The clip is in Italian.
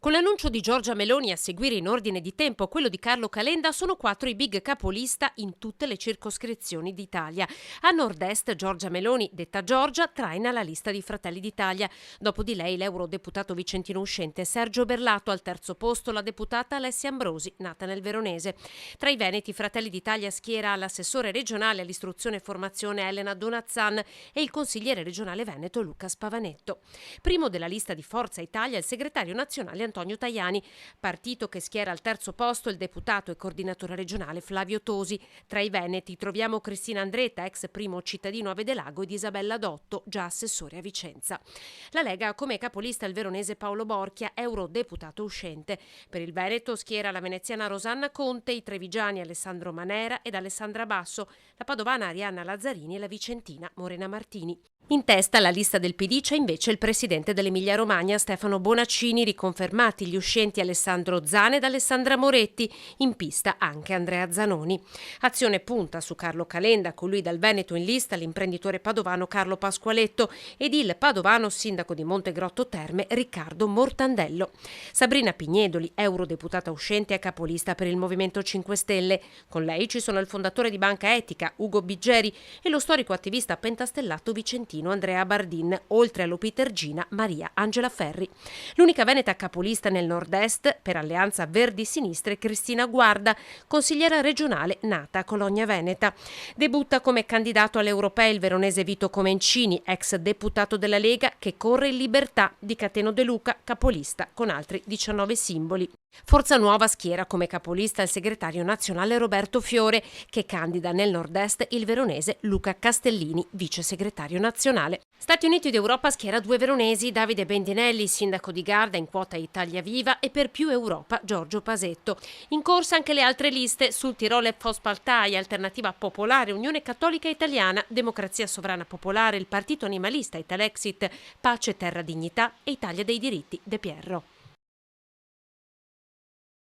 Con l'annuncio di Giorgia Meloni a seguire in ordine di tempo quello di Carlo Calenda, sono 4 i big capolista in tutte le circoscrizioni d'Italia. A nord-est Giorgia Meloni, detta Giorgia, traina la lista di Fratelli d'Italia. Dopo di lei l'eurodeputato vicentino uscente Sergio Berlato, al terzo posto la deputata Alessia Ambrosi, nata nel Veronese. Tra i veneti Fratelli d'Italia schiera l'assessore regionale all'istruzione e formazione Elena Donazzan e il consigliere regionale veneto Luca Spavanetto. Primo della lista di Forza Italia il segretario nazionale Antonio Tajani, partito che schiera al terzo posto il deputato e coordinatore regionale Flavio Tosi. Tra i veneti troviamo Cristina Andretta, ex primo cittadino a Vedelago, ed Isabella Dotto, già assessore a Vicenza. La Lega ha come capolista il veronese Paolo Borchia, eurodeputato uscente. Per il Veneto schiera la veneziana Rosanna Conte, i trevigiani Alessandro Manera ed Alessandra Basso, la padovana Arianna Lazzarini e la vicentina Morena Martini. In testa alla lista del PD c'è invece il presidente dell'Emilia-Romagna Stefano Bonaccini, riconfermati gli uscenti Alessandro Zan ed Alessandra Moretti, in pista anche Andrea Zanoni. Azione punta su Carlo Calenda, con lui dal Veneto in lista l'imprenditore padovano Carlo Pasqualetto ed il padovano sindaco di Montegrotto Terme Riccardo Mortandello. Sabrina Pignedoli, eurodeputata uscente, è capolista per il Movimento 5 Stelle. Con lei ci sono il fondatore di Banca Etica Ugo Biggeri e lo storico attivista pentastellato vicentino Andrea Bardin, oltre all'opitergina Maria Angela Ferri. L'unica veneta capolista nel nord-est per Alleanza Verdi-Sinistre è Cristina Guarda, consigliera regionale nata a Cologna Veneta. Debutta come candidato alle europee il veronese Vito Comencini, ex deputato della Lega, che corre in Libertà di Cateno De Luca, capolista con altri 19 simboli. Forza Nuova schiera come capolista il segretario nazionale Roberto Fiore, che candida nel nord-est il veronese Luca Castellini, vice segretario nazionale. Stati Uniti d'Europa schiera 2 veronesi, Davide Bendinelli, sindaco di Garda in quota Italia Viva, e per Più Europa Giorgio Pasetto. In corsa anche le altre liste: sul Tirole Volkspartei, Alternativa Popolare, Unione Cattolica Italiana, Democrazia Sovrana Popolare, il Partito Animalista, Italexit, Pace Terra Dignità e Italia dei Diritti De Pierro.